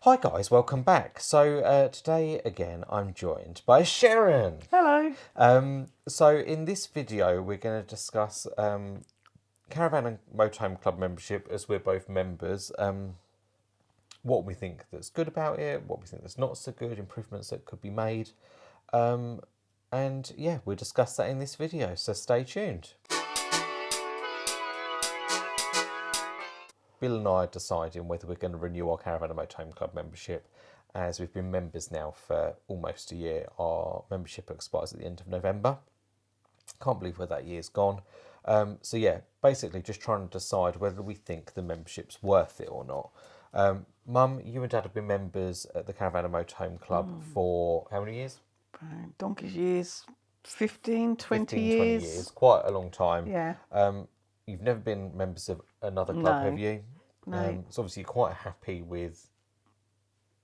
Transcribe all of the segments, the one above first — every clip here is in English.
Hi guys, welcome back. So today again I'm joined by Sharon. Hello. So in this video we're going to discuss Caravan and Motorhome Club membership as we're both members. What we think that's good about it, what we think that's not so good, improvements that could be made. And yeah, we'll discuss that in this video, so stay tuned. Bill and I are deciding whether we're going to renew our Caravan and Motorhome Club membership, as we've been members now for almost a year. Our membership expires at the end of November. Can't believe where that year's gone. So yeah, basically just trying to decide whether we think the membership's worth it or not. Mum, you and Dad have been members at the Caravan and Motorhome Club for how many years? Donkey's years, 15, 20 15, years. 20 years, quite a long time. Yeah. You've never been members of another club, No. have you? No. So obviously you're quite happy with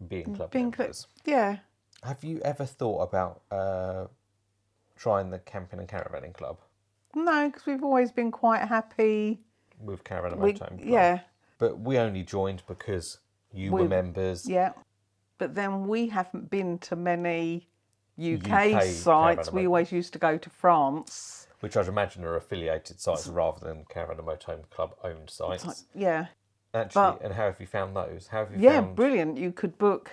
being club Being members. Yeah. Have you ever thought about trying the camping and caravanning club No, because we've always been quite happy. with Caravan and Motorhome Club? Yeah. But we only joined because you were members. Yeah. But then we haven't been to many UK UK sites. caravan We and always used to go to France. Which I'd imagine are affiliated sites rather than Caravan and Motorhome Club owned sites. Yeah. Actually, and how have you found those? How have you found... brilliant. You could book,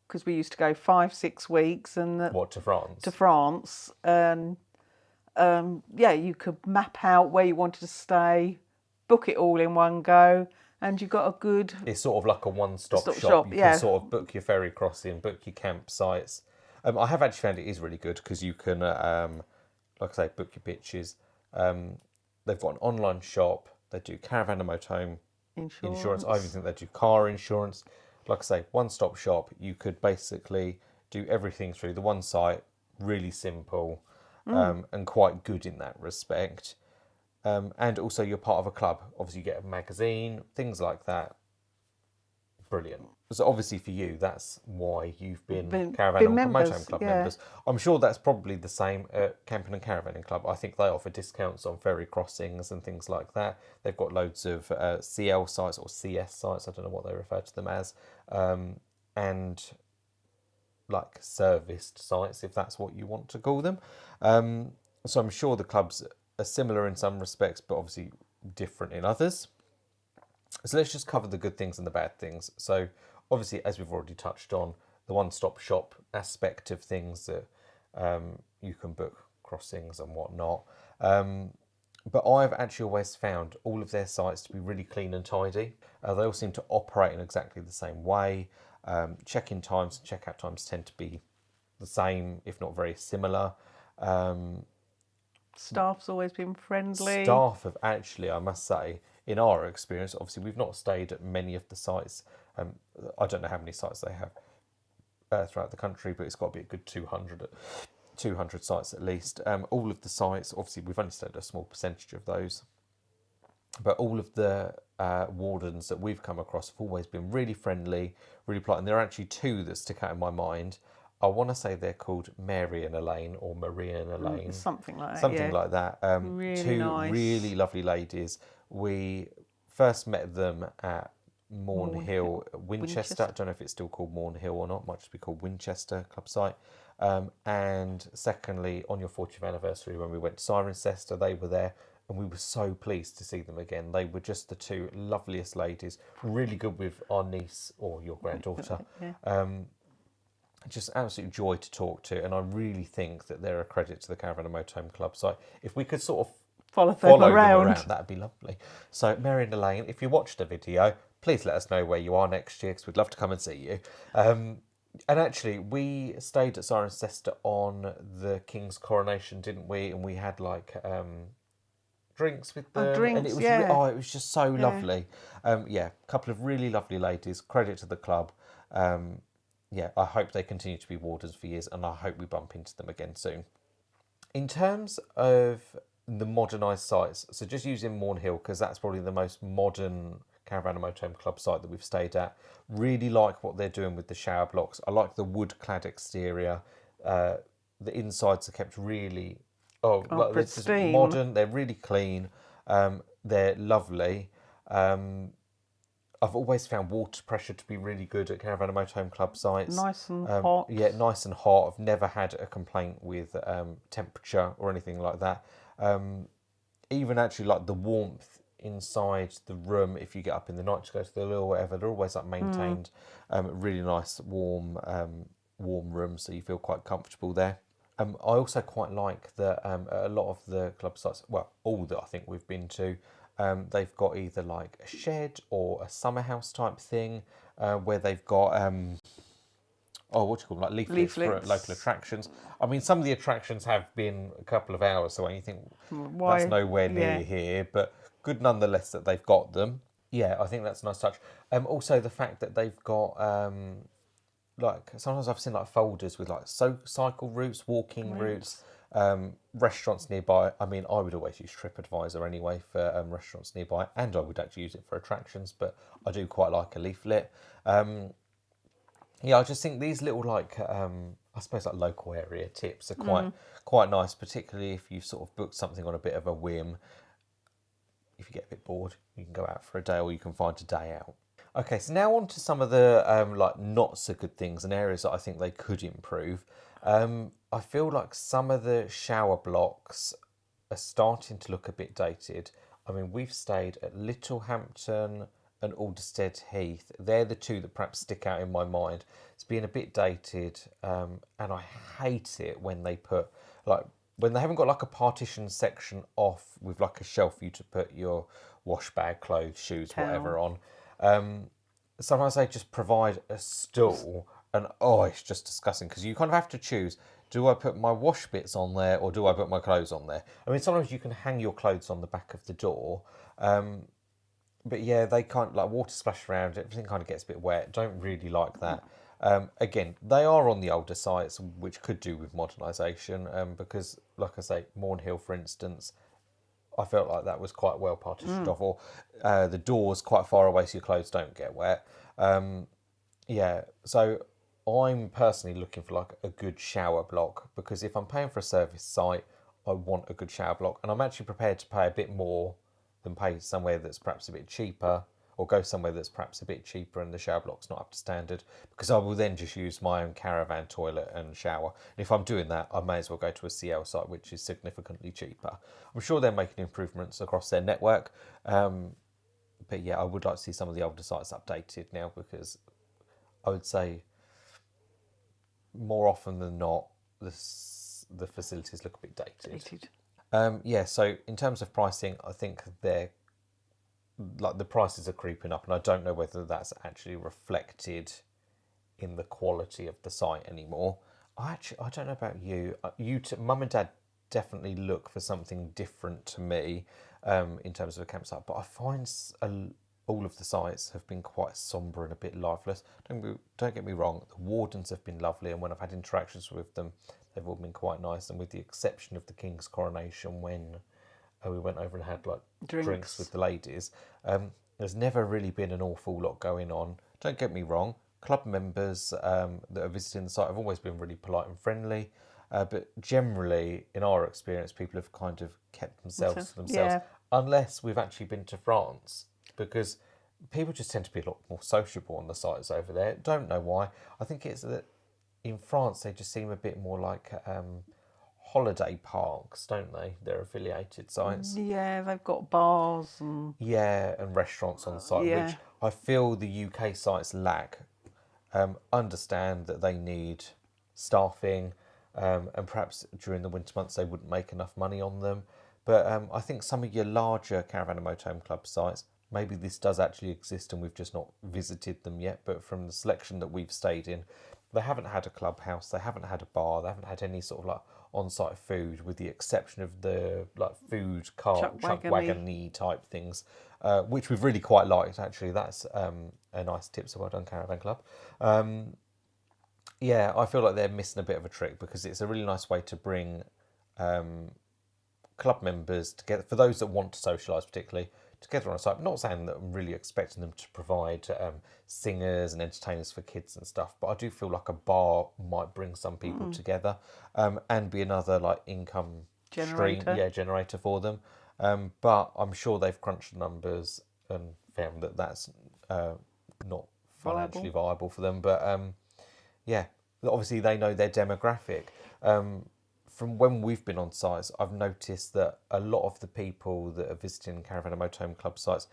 because we used to go 5-6 weeks and What, to France? to France, and you could map out where you wanted to stay, book it all in one go, and you got a good... It's sort of like a one-stop Stop shop. shop, You yeah. can sort of book your ferry crossing, book your campsites. I have actually found it is really good because you can, like I say, book your pitches. They've got an online shop. They do caravan and motorhome insurance. I even think they do car insurance. Like I say, one-stop shop. You could basically do everything through the one site. Really simple and quite good in that respect. And also you're part of a club. Obviously you get a magazine, things like that. Brilliant. So obviously for you, that's why you've been Caravan and Motorhome Club members. I'm sure that's probably the same at Camping and Caravanning Club. I think they offer discounts on ferry crossings and things like that. They've got loads of CL sites or CS sites, I don't know what they refer to them as, and like serviced sites, if that's what you want to call them. So I'm sure the clubs are similar in some respects, but obviously different in others. So let's just cover the good things and the bad things. So obviously, as we've already touched on, the one-stop shop aspect of things that you can book crossings and whatnot. But I've actually always found all of their sites to be really clean and tidy. They all seem to operate in exactly the same way. Check-in times and check-out times tend to be the same, if not very similar. Staff's always been friendly. Staff have actually, I must say, in our experience, obviously we've not stayed at many of the sites. I don't know how many sites they have throughout the country, but it's got to be a good 200 sites at least. All of the sites, obviously we've only stayed at a small percentage of those, but all of the wardens that we've come across have always been really friendly, really polite, and there are actually two that stick out in my mind. I want to say they're called Mary and Elaine or Maria and Elaine. Something like that. Something like that. Really two nice. really lovely ladies. We first met them at Morn Hill, Winchester. I don't know if it's still called Morn Hill or not. Might just be called Winchester club site. And secondly, on your 40th anniversary when we went to Cirencester, they were there. And we were so pleased to see them again. They were just the two loveliest ladies. Really good with our niece or your granddaughter. Just absolute joy to talk to, and I really think that they're a credit to the Caravan and Motorhome Club site. If we could sort of follow them around, that'd be lovely. So, Mary and Elaine, if you watched the video, please let us know where you are next year, because we'd love to come and see you. And actually, we stayed at Cirencester on the King's coronation, didn't we? And we had like drinks with them, and it was it was just so lovely. A couple of really lovely ladies. Credit to the club. I hope they continue to be wardens for years, and I hope we bump into them again soon. In terms of the modernised sites, so just using Morn Hill, because that's probably the most modern Caravan and Motorhome Club site that we've stayed at. Really like what they're doing with the shower blocks. I like the wood-clad exterior. The insides are kept really... they're just modern. They're really clean. They're lovely. I've always found water pressure to be really good at Caravan and Motorhome Club sites. Nice and hot. Yeah, nice and hot. I've never had a complaint with temperature or anything like that. Even actually like the warmth inside the room, if you get up in the night to go to the loo or whatever, they're always like maintained. Really nice, warm room, so you feel quite comfortable there. I also quite like that a lot of the club sites, well, all that I think we've been to, they've got either like a shed or a summer house type thing where they've got what do you call them, like leaflets for local attractions. I mean, some of the attractions have been a couple of hours away. You think that's nowhere near here, but good nonetheless that they've got them. Yeah, I think that's a nice touch. Also, the fact that they've got like sometimes I've seen like folders with like cycle routes, walking routes, restaurants nearby. I mean, I would always use TripAdvisor anyway for restaurants nearby, and I would actually use it for attractions. But I do quite like a leaflet. Yeah, I just think these little like I suppose like local area tips are quite nice, particularly if you've sort of booked something on a bit of a whim. If you get a bit bored, you can go out for a day, or you can find a day out. Okay, so now on to some of the like not so good things and areas that I think they could improve. I feel like some of the shower blocks are starting to look a bit dated. I mean, we've stayed at Littlehampton and Alderstead Heath. They're the two that perhaps stick out in my mind. It's being a bit dated, and I hate it when they put like when they haven't got like a partition section off with like a shelf for you to put your wash bag, clothes, shoes, whatever on. Sometimes they just provide a stool, and it's just disgusting because you kind of have to choose: do I put my wash bits on there or do I put my clothes on there? I mean, sometimes you can hang your clothes on the back of the door, but yeah, they can't like water splash around. Everything kind of gets a bit wet. Don't really like that. Again, they are on the older sites, which could do with modernisation, because, like I say, Mornhill, for instance, I felt like that was quite well partitioned off, or the door's quite far away so your clothes don't get wet. Yeah, so I'm personally looking for like a good shower block, because if I'm paying for a service site, I want a good shower block, and I'm actually prepared to pay a bit more than pay somewhere that's perhaps a bit cheaper, or go somewhere that's perhaps a bit cheaper and the shower block's not up to standard, because I will then just use my own caravan toilet and shower. And if I'm doing that, I may as well go to a CL site, which is significantly cheaper. I'm sure they're making improvements across their network, but yeah, I would like to see some of the older sites updated now, because I would say more often than not, the facilities look a bit dated. Yeah, so in terms of pricing, I think they're like the prices are creeping up, and I don't know whether that's actually reflected in the quality of the site anymore. I don't know about you. Mum and Dad definitely look for something different to me in terms of a campsite, but I find all of the sites have been quite sombre and a bit lifeless. Don't get me wrong, the wardens have been lovely, and when I've had interactions with them, they've all been quite nice, and with the exception of the King's coronation, when we went over and had like drinks with the ladies, there's never really been an awful lot going on. Don't get me wrong, club members that are visiting the site have always been really polite and friendly, but generally, in our experience, people have kind of kept themselves to themselves, unless we've actually been to France, because people just tend to be a lot more sociable on the sites over there. Don't know why. I think it's that in France they just seem a bit more like holiday parks, don't they? They're affiliated sites. Yeah, they've got bars and restaurants on site, which I feel the UK sites lack. Understand that they need staffing, and perhaps during the winter months they wouldn't make enough money on them. But I think some of your larger Caravan and Motorhome Club sites, maybe this does actually exist and we've just not visited them yet, but from the selection that we've stayed in, they haven't had a clubhouse, they haven't had a bar, they haven't had any sort of like on-site food, with the exception of the like food cart, chuck wagon-y type things, which we've really quite liked actually. That's a nice tip, so well done Caravan Club. Yeah, I feel like they're missing a bit of a trick, because it's a really nice way to bring club members together, for those that want to socialise particularly, together on a site. I'm not saying that I'm really expecting them to provide singers and entertainers for kids and stuff, but I do feel like a bar might bring some people together, and be another like income generator for them. But I'm sure they've crunched the numbers and found that that's not financially viable for them. But yeah, obviously they know their demographic. From when we've been on sites, I've noticed that a lot of the people that are visiting Caravan and Motorhome Club sites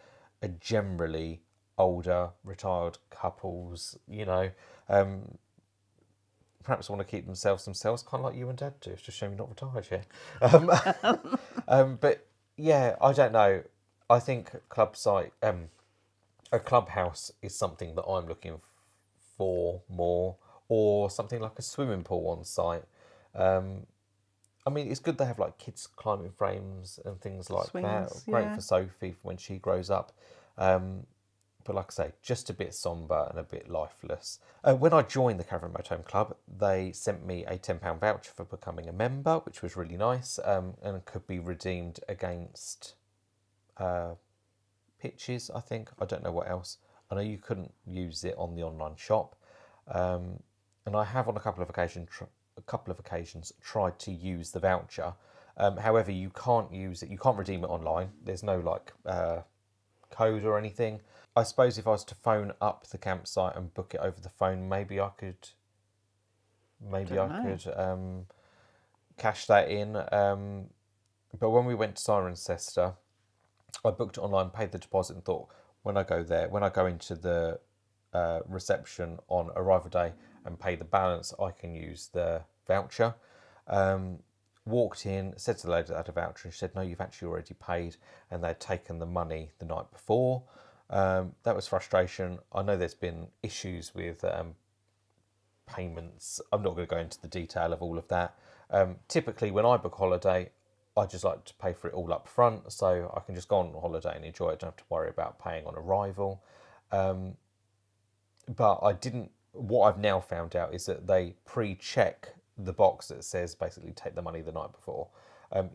are generally older, retired couples, perhaps want to keep themselves, kind of like you and Dad do. It's just a shame you're not retired yet. But yeah, I don't know. I think a clubhouse is something that I'm looking for more, or something like a swimming pool on site. I mean, it's good they have like kids climbing frames and things like that. Swings, Great yeah. for Sophie when she grows up. But like I say, just a bit sombre and a bit lifeless. When I joined the Caravan Motorhome Club, they sent me a £10 voucher for becoming a member, which was really nice, and could be redeemed against pitches, I think. I don't know what else. I know you couldn't use it on the online shop, and I have on a couple of occasions tried to use the voucher. However, you can't use it. You can't redeem it online. There's no like code or anything. I suppose if I was to phone up the campsite and book it over the phone, maybe I could cash that in. But when we went to Cirencester, I booked it online, paid the deposit, and thought when I go into the reception on arrival day and pay the balance, I can use the voucher. Walked in, said to the lady that had a voucher, and she said, no, you've actually already paid, and they'd taken the money the night before. That was frustration. I know there's been issues with payments. I'm not going to go into the detail of all of that. Typically, when I book holiday, I just like to pay for it all up front, so I can just go on holiday and enjoy it. Don't have to worry about paying on arrival. But I didn't. What I've now found out is that they pre-check the box that says basically take the money the night before.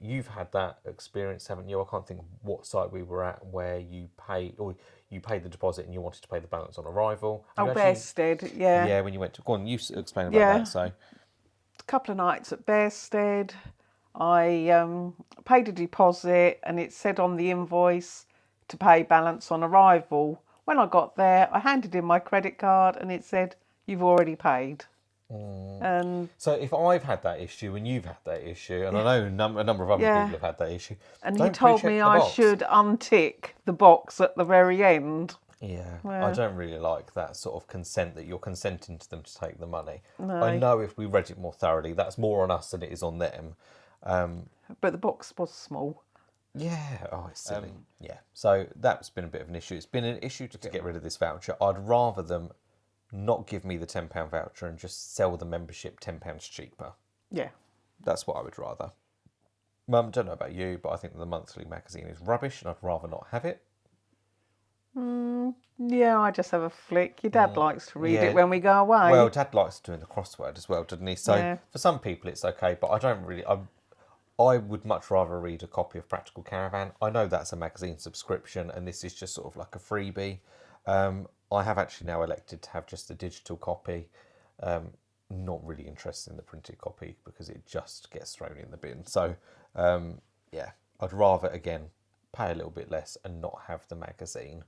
You've had that experience, haven't you? I can't think what site we were at where you paid the deposit and you wanted to pay the balance on arrival. Bearsted, yeah. Yeah, when you went to go on, you explain about Yeah. that. So A couple of nights at Bearsted, I paid a deposit and it said on the invoice to pay balance on arrival. When I got there, I handed in my credit card and it said, you've already paid. And so if I've had that issue and you've had that issue, and I know a number of other Yeah. people have had that issue, and he don't told pre-check me the I box. should untick the box at the very end. Yeah, I don't really like that sort of consent that you're consenting to them to take the money. No. I know if we read it more thoroughly, that's more on us than it is on them. But the box was small. Yeah, oh, it's silly. Yeah, so that's been a bit of an issue. It's been an issue to get rid of this voucher. I'd rather them not give me the £10 voucher and just sell the membership £10 cheaper. Yeah. That's what I would rather. Mum, don't know about you, but I think the monthly magazine is rubbish and I'd rather not have it. Yeah, I just have a flick. Your dad likes to read Yeah. it when we go away. Well, Dad likes doing the crossword as well, doesn't he? So Yeah. for some people it's okay, but I don't really. I would much rather read a copy of Practical Caravan. I know that's a magazine subscription, and this is just sort of like a freebie. I have actually now elected to have just the digital copy. Not really interested in the printed copy because it just gets thrown in the bin. So yeah, I'd rather again pay a little bit less and not have the magazine.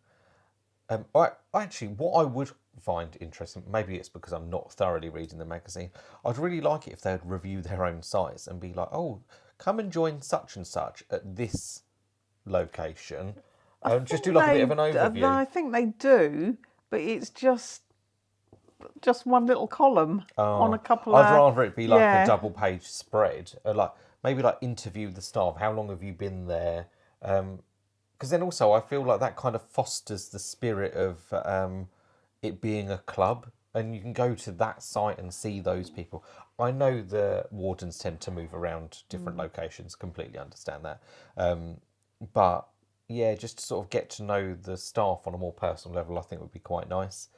What I would find interesting, maybe it's because I'm not thoroughly reading the magazine, I'd really like it if they'd review their own sites and be like, oh, come and join such and such at this location. Just do like a bit of an overview. I think they do, but it's just one little column on a couple I'd of... rather it be like yeah. a double page spread, like maybe like interview the staff. How long have you been there? Because then also I feel like that kind of fosters the spirit of it being a club, and you can go to that site and see those people. I know the wardens tend to move around different locations, completely understand that. But yeah, just to sort of get to know the staff on a more personal level, I think would be quite nice.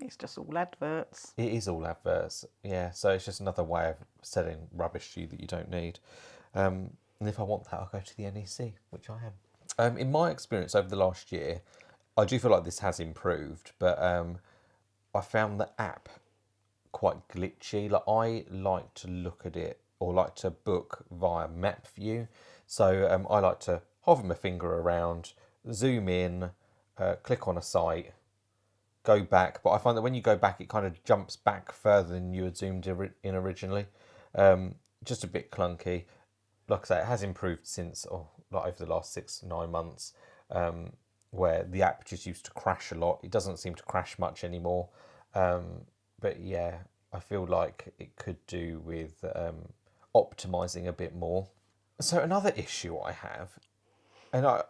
It's just all adverts. It is all adverts, yeah. So it's just another way of selling rubbish to you that you don't need. And if I want that, I'll go to the NEC, which I am. In my experience over the last year, I do feel like this has improved, but I found the app quite glitchy. Like I like to look at it or like to book via map view. So I like to hover my finger around, zoom in, click on a site, go back, but I find that when you go back, it kind of jumps back further than you had zoomed in originally. Just a bit clunky. Like I say, it has improved since, like over the last 6-9 months, where the app just used to crash a lot. It doesn't seem to crash much anymore. But yeah, I feel like it could do with optimizing a bit more. So another issue I have, and I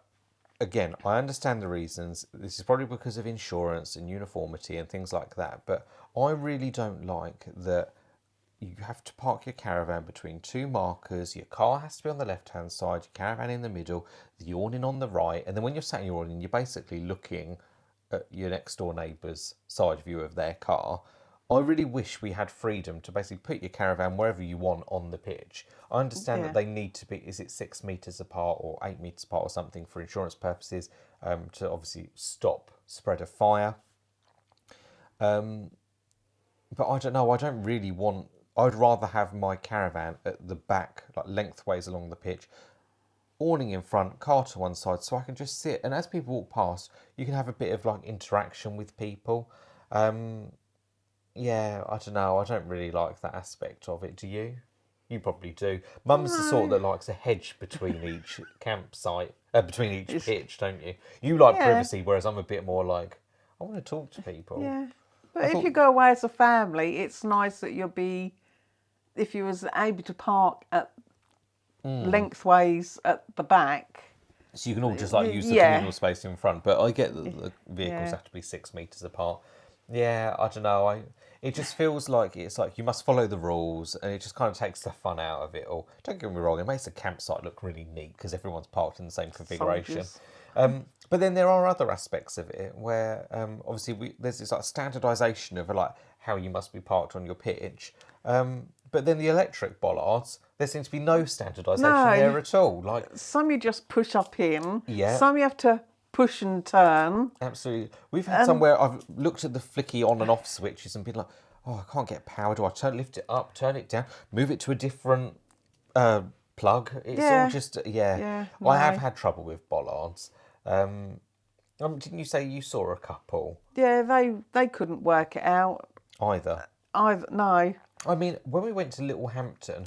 understand the reasons. This is probably because of insurance and uniformity and things like that. But I really don't like that you have to park your caravan between two markers. Your car has to be on the left-hand side, your caravan in the middle, the awning on the right. And then when you're sat in your awning, you're basically looking at your next door neighbour's side view of their car. I really wish we had freedom to basically put your caravan wherever you want on the pitch. I understand that they need to be, is it 6 metres apart or 8 metres apart or something for insurance purposes, to obviously stop spread of fire. But I don't know, I don't really want, I'd rather have my caravan at the back, like lengthways along the pitch, awning in front, car to one side, so I can just sit. And as people walk past, you can have a bit of like interaction with people. Yeah, I don't know. I don't really like that aspect of it. Do you? You probably do. Mum's the sort that likes a hedge between each campsite, between each pitch, don't you? You like privacy, whereas I'm a bit more like, I want to talk to people. Yeah. But if you go away as a family, it's nice that you'll be, if you was able to park at lengthways at the back. So you can all just like use the communal space in front. But I get that the vehicles have to be 6 metres apart. Yeah, I don't know. It just feels like it's like you must follow the rules, and it just kind of takes the fun out of it all. Don't get me wrong; it makes the campsite look really neat because everyone's parked in the same configuration. But then there are other aspects of it where obviously there's this like standardisation of like how you must be parked on your pitch. But then the electric bollards, there seems to be no standardisation there at all. Like some you just push up in. Yeah. Some you have to push and turn. Absolutely. We've had somewhere I've looked at the flicky on and off switches and been like, oh, I can't get power. Do I lift it up, turn it down, move it to a different plug? It's all just, I have had trouble with bollards. Didn't you say you saw a couple? Yeah, they couldn't work it out. Either. No. I mean, when we went to Littlehampton,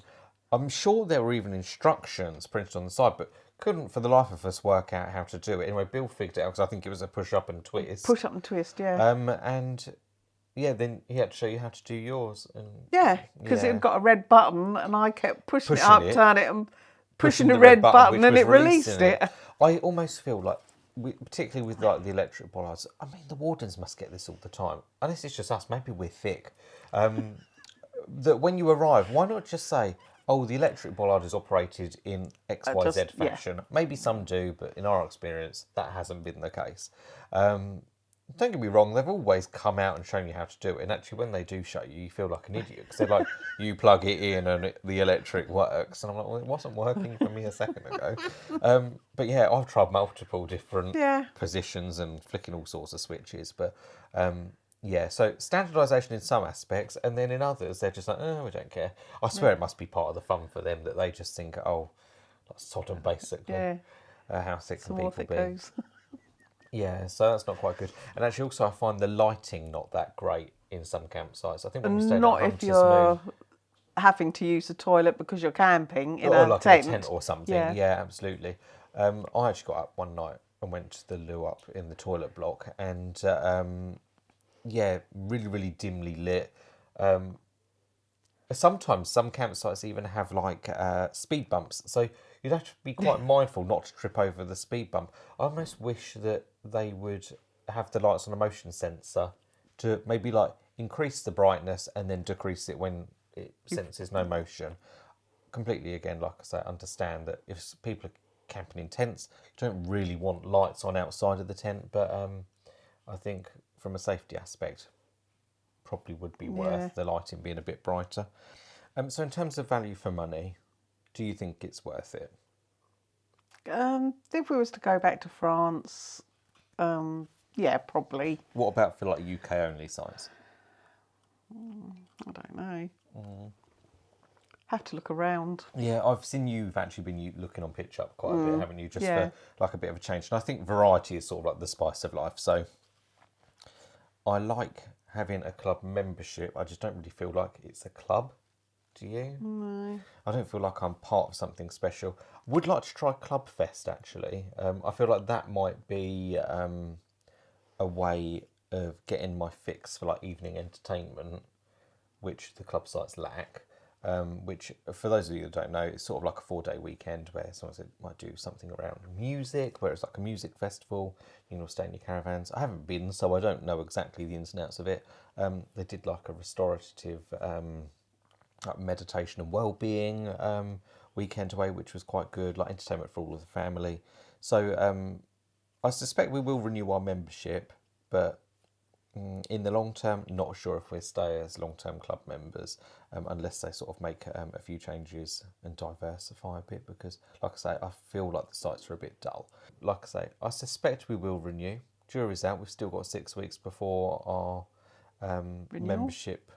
I'm sure there were even instructions printed on the side, but couldn't for the life of us work out how to do it. Anyway, Bill figured it out because I think it was a push up and twist. Push up and twist, yeah. And yeah, then he had to show you how to do yours. And yeah, because it had got a red button, and I kept pushing it up, turn it, and pushing the red red button, and it released it. I almost feel like, particularly with like the electric bollards, I mean, the wardens must get this all the time. Unless it's just us, maybe we're thick. That when you arrive, why not just say, oh, the electric bollard is operated in XYZ fashion. Maybe some do, but in our experience, that hasn't been the case. Don't get me wrong, they've always come out and shown you how to do it. And actually, when they do show you, you feel like an idiot. Because they're like, you plug it in and the electric works. And I'm like, well, it wasn't working for me a second ago. But yeah, I've tried multiple different positions and flicking all sorts of switches. But yeah, so standardisation in some aspects, and then in others, they're just like, oh, we don't care. I swear it must be part of the fun for them that they just think, oh, that's Sodom, basically. Yeah. How thick can people be? Goes. Yeah, so that's not quite good. And actually, also, I find the lighting not that great in some campsites. I think when we stayed not at if you're having to use the toilet because you're camping in a like tent. In a tent or something. Yeah, absolutely. I actually got up one night and went to the loo up in the toilet block, and yeah, really, really dimly lit. Sometimes some campsites even have like speed bumps, so you'd have to be quite mindful not to trip over the speed bump. I almost wish that they would have the lights on a motion sensor to maybe like increase the brightness and then decrease it when it senses no motion. Completely, again, like I say, understand that if people are camping in tents, you don't really want lights on outside of the tent, but I think from a safety aspect, probably would be worth the lighting being a bit brighter. So in terms of value for money, do you think it's worth it? If we was to go back to France, yeah, probably. What about for like UK only sites? I don't know. Have to look around. Yeah, I've seen you've actually been looking on PitchUp quite a bit, haven't you? Just for like a bit of a change. And I think variety is sort of like the spice of life. So I like having a club membership. I just don't really feel like it's a club. Do you? No. I don't feel like I'm part of something special. Would like to try Club Fest actually. I feel like that might be a way of getting my fix for like evening entertainment, which the club sites lack. Which, for those of you that don't know, it's sort of like a 4-day weekend where someone might do something around music, where it's like a music festival. You know, stay in your caravans. I haven't been, so I don't know exactly the ins and outs of it. They did like a restorative like meditation and well-being weekend away, which was quite good, like entertainment for all of the family. So I suspect we will renew our membership, but in the long term, not sure if we'll stay as long-term club members unless they sort of make a few changes and diversify a bit, because like I say, I feel like the sites are a bit dull. Like I say, I suspect we will renew. Jury's out. We've still got 6 weeks before our Renewal? membership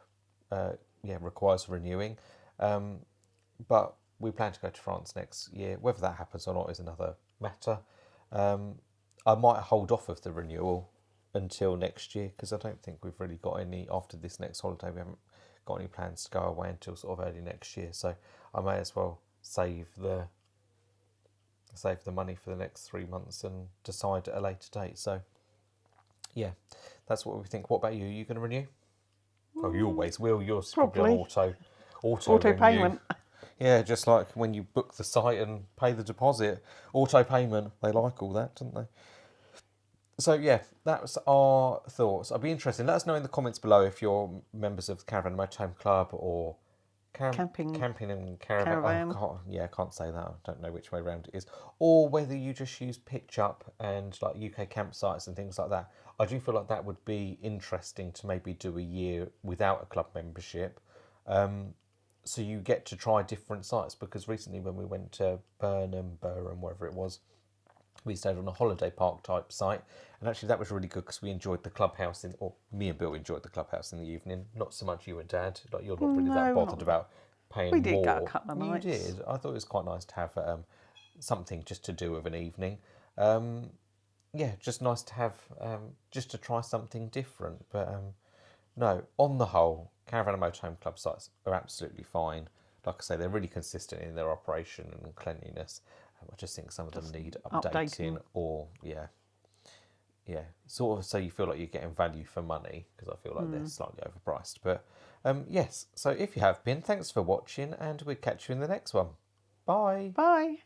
requires renewing. But we plan to go to France next year. Whether that happens or not is another matter. I might hold off of the renewal until next year, because I don't think we've really got any after this next holiday. We haven't got any plans to go away until sort of early next year. So I may as well save the money for the next 3 months and decide at a later date. So yeah, that's what we think. What about you? Are you going to renew? Oh, you always will. Yours probably on Probably. auto Auto renew. payment. Yeah, just like when you book the site and pay the deposit, auto payment. They like all that, don't they? So yeah, that's our thoughts. I'd be interested. Let us know in the comments below if you're members of the Caravan and Motorhome Club or Camping camping and caravan. caravan. Oh, yeah, I can't say that. I don't know which way round it is. Or whether you just use PitchUp and like UK campsites and things like that. I do feel like that would be interesting to maybe do a year without a club membership. So you get to try different sites, because recently when we went to Burham, wherever it was, we stayed on a holiday park type site, and actually that was really good because we enjoyed the clubhouse or me and Bill enjoyed the clubhouse in the evening. Not so much you and Dad. Like, you're not really that No, bothered not. about We paying did go a more. couple of You nights. did. I thought it was quite nice to have something just to do of an evening. Yeah, just nice to have just to try something different. But no, on the whole, Caravan and Motorhome Club sites are absolutely fine. Like I say, they're really consistent in their operation and cleanliness. I just think some of them need updating, Updating. or yeah, sort of so you feel like you're getting value for money, because I feel like they're slightly overpriced. But yes, so if you have been, thanks for watching, and we'll catch you in the next one. Bye. Bye.